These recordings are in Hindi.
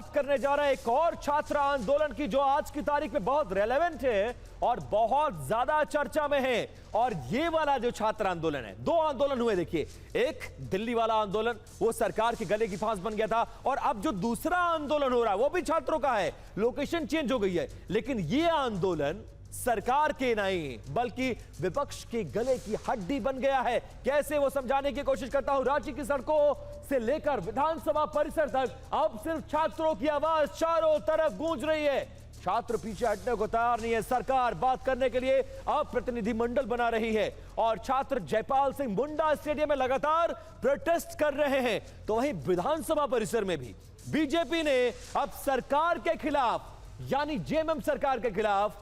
बात करने जा रहे हैं एक और छात्र आंदोलन की जो आज की तारीख में बहुत रेलेवेंट है और बहुत ज्यादा चर्चा में है। और ये वाला जो छात्र आंदोलन है, दो आंदोलन हुए देखिए, एक दिल्ली वाला आंदोलन वो सरकार के गले की फांस बन गया था, और अब जो दूसरा आंदोलन हो रहा है वो भी छात्रों का है। लोकेशन चेंज हो गई है, लेकिन ये आंदोलन सरकार के नहीं बल्कि विपक्ष के गले की हड्डी बन गया है। कैसे, वो समझाने की कोशिश करता हूं। रांची की सड़कों से लेकर विधानसभा परिसर तक अब सिर्फ छात्रों की आवाज चारों तरफ गूंज रही है। छात्र पीछे हटने को तैयार नहीं है। सरकार बात करने के लिए अब प्रतिनिधिमंडल बना रही है और छात्र जयपाल सिंह मुंडा स्टेडियम में लगातार प्रोटेस्ट कर रहे हैं। तो वहीं विधानसभा परिसर में भी बीजेपी ने अब सरकार के खिलाफ, यानी जेएमएम सरकार के खिलाफ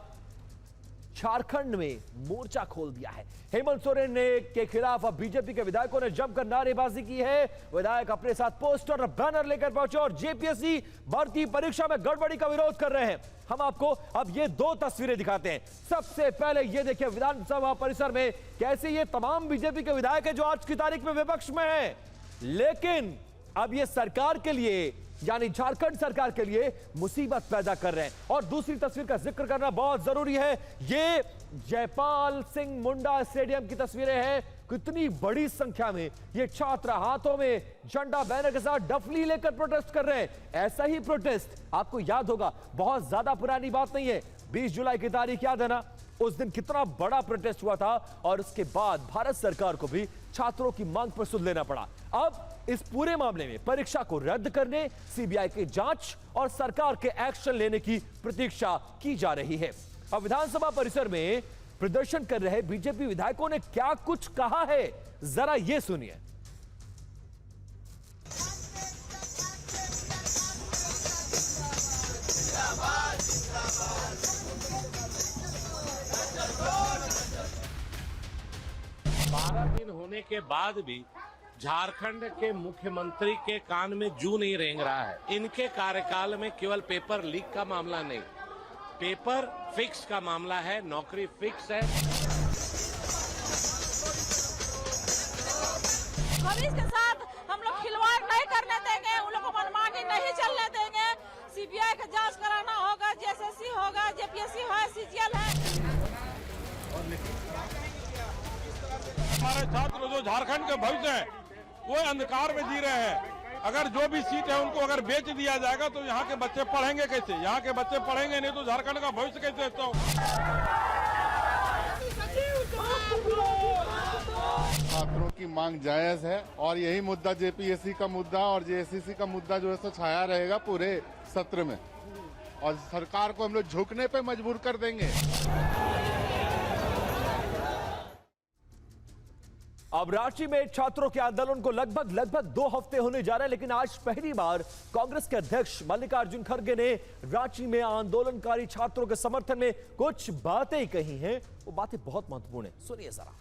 झारखंड में मोर्चा खोल दिया है। हेमंत सोरेन के खिलाफ अब बीजेपी के विधायकों ने जमकर नारेबाजी की है। विधायक अपने साथ पोस्टर और बैनर लेकर पहुंचे और जेपीएससी भर्ती परीक्षा में गड़बड़ी का विरोध कर रहे हैं। हम आपको अब ये दो तस्वीरें दिखाते हैं। सबसे पहले ये देखिए विधानसभा परिसर में कैसे ये तमाम बीजेपी के विधायक हैं जो आज की तारीख में विपक्ष में हैं, लेकिन अब ये सरकार के लिए, यानी झारखंड सरकार के लिए मुसीबत पैदा कर रहे हैं। और दूसरी तस्वीर का जिक्र करना बहुत जरूरी है। ये जयपाल सिंह मुंडा स्टेडियम की तस्वीरें हैं। कितनी बड़ी संख्या में ये छात्र हाथों में झंडा बैनर के साथ डफली लेकर प्रोटेस्ट कर रहे हैं। ऐसा ही प्रोटेस्ट आपको याद होगा, बहुत ज्यादा पुरानी बात नहीं है, 20 जुलाई की तारीख याद है ना, उस दिन कितना बड़ा प्रोटेस्ट हुआ था और उसके बाद भारत सरकार को भी छात्रों की मांग पर सुध लेना पड़ा। अब इस पूरे मामले में परीक्षा को रद्द करने, सीबीआई की जांच और सरकार के एक्शन लेने की प्रतीक्षा की जा रही है। अब विधानसभा परिसर में प्रदर्शन कर रहे बीजेपी विधायकों ने क्या कुछ कहा है, जरा ये सुनिए। दिन होने के बाद भी झारखंड के मुख्यमंत्री के कान में जू नहीं रेंग रहा है। इनके कार्यकाल में केवल पेपर लीक का मामला नहीं, पेपर फिक्स का मामला है, नौकरी फिक्स है। हम इसके साथ हम लोग खिलवाड़ नहीं करने देंगे, उन लोगों को मनमानी नहीं चलने देंगे। सीबीआई का जांच कराना होगा, जेएसएससी होगा, जेपीएससी है, सीजीएल है। हमारे छात्र जो झारखंड के भविष्य है वो अंधकार में जी रहे हैं। अगर जो भी सीट है उनको अगर बेच दिया जाएगा तो यहाँ के बच्चे पढ़ेंगे कैसे? यहाँ के बच्चे पढ़ेंगे नहीं तो झारखंड का भविष्य कैसे अच्छा हो? छात्रों की मांग जायज है और यही मुद्दा जेपीएससी का मुद्दा और जेएसएससी का मुद्दा जो है सो छाया रहेगा पूरे सत्र में, और सरकार को हम लोग झुकने पे मजबूर कर देंगे। अब रांची में छात्रों के आंदोलन को लगभग 2 हफ्ते होने जा रहे हैं, लेकिन आज पहली बार कांग्रेस के अध्यक्ष मल्लिकार्जुन खड़गे ने रांची में आंदोलनकारी छात्रों के समर्थन में कुछ बातें कही हैं। वो बातें बहुत महत्वपूर्ण हैं, सुनिए जरा।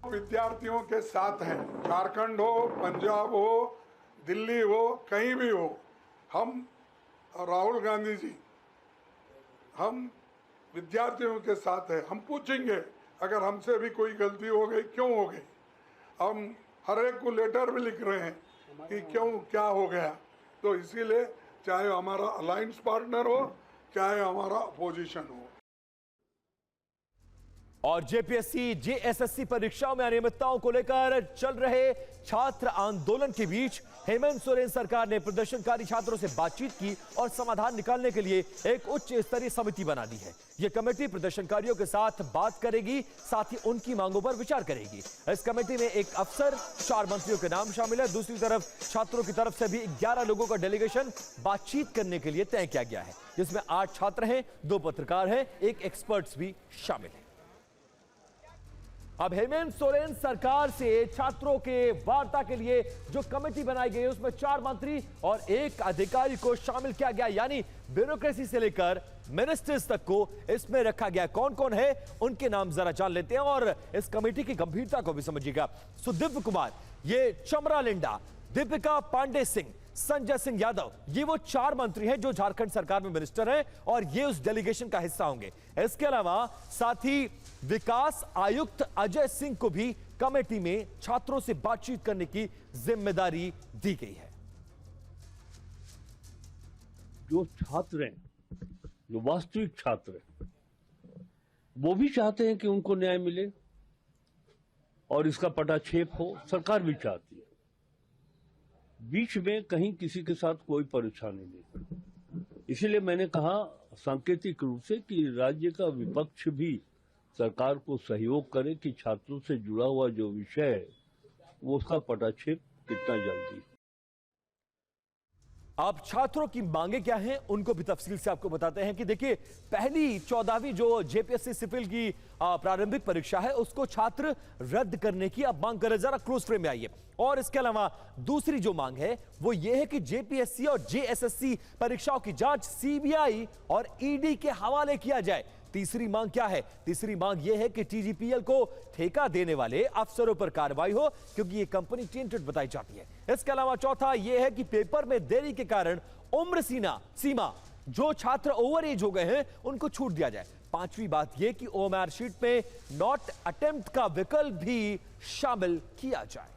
विद्यार्थियों के साथ हैं, झारखंड हो, पंजाब हो, दिल्ली हो, कहीं भी हो, हम राहुल गांधी जी, हम विद्यार्थियों के साथ हैं। हम पूछेंगे अगर हमसे भी कोई गलती हो गई, क्यों हो गई। हम हर एक को लेटर भी लिख रहे हैं कि क्यों, क्या हो गया। तो इसीलिए चाहे हमारा अलायंस पार्टनर हो, चाहे हमारा अपोजिशन हो। और जेपीएससी जेएसएससी परीक्षाओं में अनियमितताओं को लेकर चल रहे छात्र आंदोलन के बीच हेमंत सोरेन सरकार ने प्रदर्शनकारी छात्रों से बातचीत की और समाधान निकालने के लिए एक उच्च स्तरीय समिति बना दी है। यह कमेटी प्रदर्शनकारियों के साथ बात करेगी, साथ ही उनकी मांगों पर विचार करेगी। इस कमेटी में एक अफसर, 4 मंत्रियों के नाम शामिल है। दूसरी तरफ छात्रों की तरफ से भी 11 लोगों का डेलीगेशन बातचीत करने के लिए तय किया गया है, जिसमें 8 छात्र हैं, 2 पत्रकार हैं, 1 एक्सपर्ट्स भी शामिल है। अब हेमंत सोरेन सरकार से छात्रों के वार्ता के लिए जो कमेटी बनाई गई है उसमें 4 मंत्री और 1 अधिकारी को शामिल किया गया, यानी ब्यूरोक्रेसी से लेकर मिनिस्टर्स तक को इसमें रखा गया। कौन कौन है उनके नाम जरा जान लेते हैं और इस कमेटी की गंभीरता को भी समझिएगा। सुदीप कुमार, ये चमरा लिंडा, दीपिका पांडे सिंह, संजय सिंह यादव, ये वो 4 मंत्री हैं जो झारखंड सरकार में मिनिस्टर हैं और ये उस डेलीगेशन का हिस्सा होंगे। इसके अलावा साथ ही विकास आयुक्त अजय सिंह को भी कमेटी में छात्रों से बातचीत करने की जिम्मेदारी दी गई है। जो छात्र हैं, जो वास्तविक छात्र हैं, वो भी चाहते हैं कि उनको न्याय मिले और इसका पटाक्षेप हो, सरकार भी चाहती है। बीच में कहीं किसी के साथ कोई परेशानी नहीं। इसलिए मैंने कहा सांकेतिक रूप से कि राज्य का विपक्ष भी सरकार को सहयोग करे कि छात्रों से जुड़ा हुआ जो विषय है वो उसका पटाक्षेप कितना जल्दी। अब छात्रों की मांगे क्या हैं उनको भी तफसील से आपको बताते हैं कि देखिए, पहली 14वीं जो जेपीएससी सिविल की प्रारंभिक परीक्षा है उसको छात्र रद्द करने की अब मांग कर रहे। जरा क्लोज फ्रेम में आइए। और इसके अलावा दूसरी जो मांग है वो ये है कि जेपीएससी और जेएसएससी परीक्षाओं की जांच सीबीआई और ईडी के हवाले किया जाए। तीसरी मांग क्या है? तीसरी मांग यह है कि टीजीपीएल को ठेका देने वाले अफसरों पर कार्रवाई हो, क्योंकि यह कंपनी टेंटेड बताई जाती है। इसके अलावा चौथा यह है कि पेपर में देरी के कारण उम्र सीमा जो छात्र ओवर एज हो गए हैं उनको छूट दिया जाए। पांचवी बात यह कि ओएमआर शीट में नॉट अटेम्प्ट का विकल्प भी शामिल किया जाए।